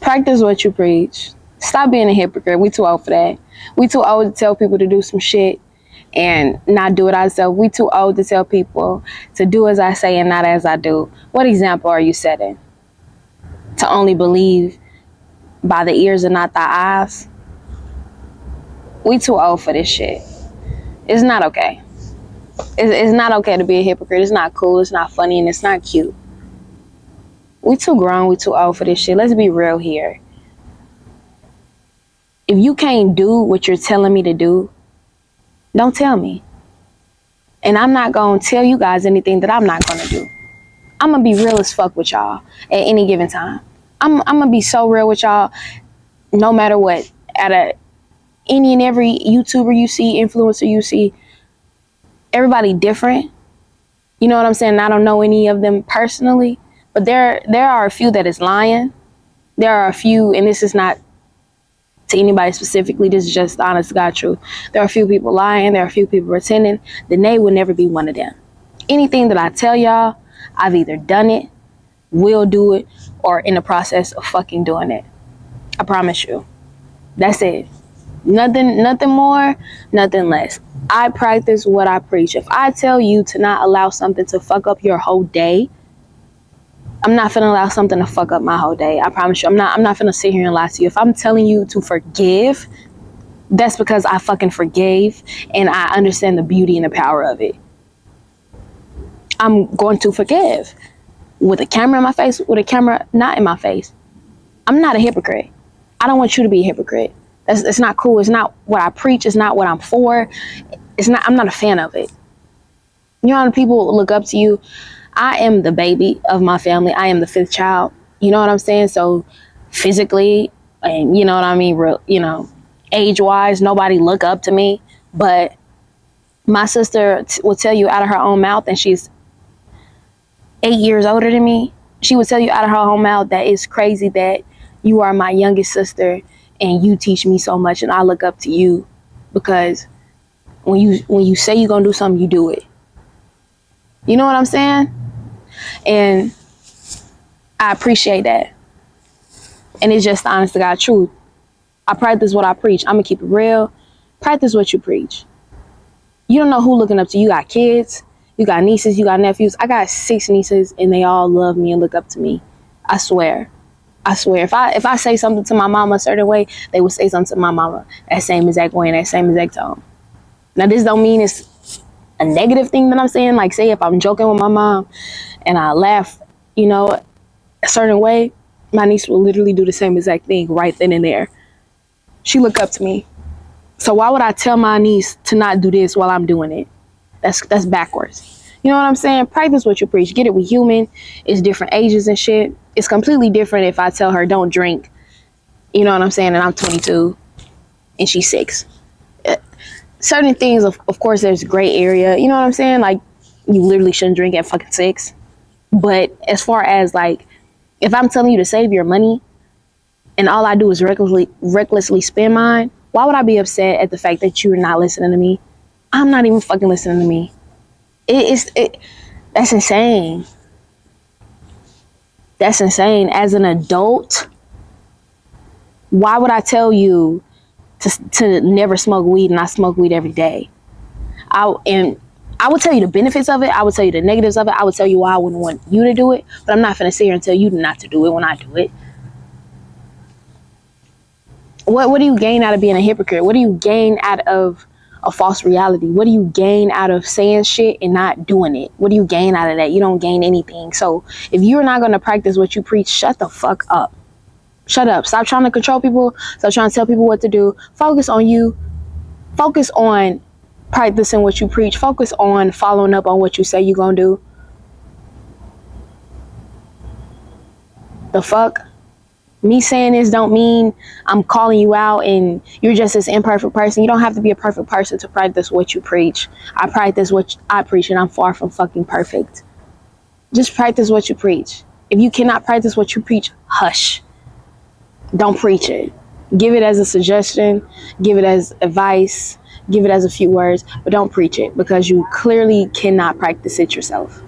Practice what you preach. Stop being a hypocrite. We too old for that. We too old to tell people to do some shit and not do it ourselves. We too old to tell people to do as I say and not as I do. What example are you setting? To only believe by the ears and not the eyes? We too old for this shit. It's not okay. It's not okay to be a hypocrite. It's not cool. It's not funny. And it's not cute. We too grown. We too old for this shit. Let's be real here. If you can't do what you're telling me to do, don't tell me. And I'm not going to tell you guys anything that I'm not going to do. I'm going to be real as fuck with y'all at any given time. I'm going to be so real with y'all no matter what. Any and every YouTuber you see, influencer you see, everybody different. You know what I'm saying? I don't know any of them personally, but there are a few that is lying. There are a few, and this is not to anybody specifically, this is just the honest to God truth. There are a few people lying, there are a few people pretending. Naye will never be one of them. Anything that I tell y'all, I've either done it, will do it, or in the process of fucking doing it. I promise you. That's it. Nothing more, nothing less. I practice what I preach. If I tell you to not allow something to fuck up your whole day, I'm not finna allow something to fuck up my whole day. I promise you. I'm not finna sit here and lie to you. If I'm telling you to forgive, that's because I fucking forgave and I understand the beauty and the power of it. I'm going to forgive. With a camera in my face, with a camera not in my face. I'm not a hypocrite. I don't want you to be a hypocrite. It's not cool. It's not what I preach. It's not what I'm for. I'm not a fan of it. You know how people look up to you? I am the baby of my family. I am the fifth child. You know what I'm saying? So physically, and you know what I mean, age-wise, nobody look up to me. But my sister will tell you out of her own mouth, and she's 8 years older than me. She would tell you out of her own mouth that it's crazy that you are my youngest sister and you teach me so much, and I look up to you because when you say you're gonna do something, you do it. You know what I'm saying? And I appreciate that. And it's just the honest to God truth. I practice what I preach. I'm gonna keep it real. Practice what you preach. You don't know who looking up to you. You got kids, you got nieces, you got nephews. I got 6 nieces and they all love me and look up to me. I swear. If I say something to my mama a certain way, they will say something to my mama that same exact way and that same exact tone. Now this don't mean it's a negative thing that I'm saying. Like, say if I'm joking with my mom and I laugh, a certain way, my niece will literally do the same exact thing right then and there. She look up to me. So why would I tell my niece to not do this while I'm doing it? That's backwards. You know what I'm saying? Practice what you preach. Get it. We human. It's different ages and shit. It's completely different if I tell her don't drink. You know what I'm saying? And I'm 22 and she's 6. Certain things, of course, there's gray area. You know what I'm saying? Like, you literally shouldn't drink at fucking 6. But as far as, like, if I'm telling you to save your money and all I do is recklessly spend mine, why would I be upset at the fact that you're not listening to me? I'm not even fucking listening to me. That's insane. That's insane. As an adult, why would I tell you to never smoke weed and I smoke weed every day? I would tell you the benefits of it. I would tell you the negatives of it. I would tell you why I wouldn't want you to do it. But I'm not going to sit here and tell you not to do it when I do it. What do you gain out of being a hypocrite? What do you gain out of a false reality? What do you gain out of saying shit and not doing it? What do you gain out of that? You don't gain anything. So if you're not going to practice what you preach, shut the fuck up. Shut up. Stop trying to control people. Stop trying to tell people what to do. Focus on you. Focus on practicing what you preach. Focus on following up on what you say you're going to do. The fuck? Me saying this don't mean I'm calling you out and you're just this imperfect person. You don't have to be a perfect person to practice what you preach. I practice what I preach and I'm far from fucking perfect. Just practice what you preach. If you cannot practice what you preach, hush. Don't preach it. Give it as a suggestion. Give it as advice. Give it as a few words. But don't preach it because you clearly cannot practice it yourself.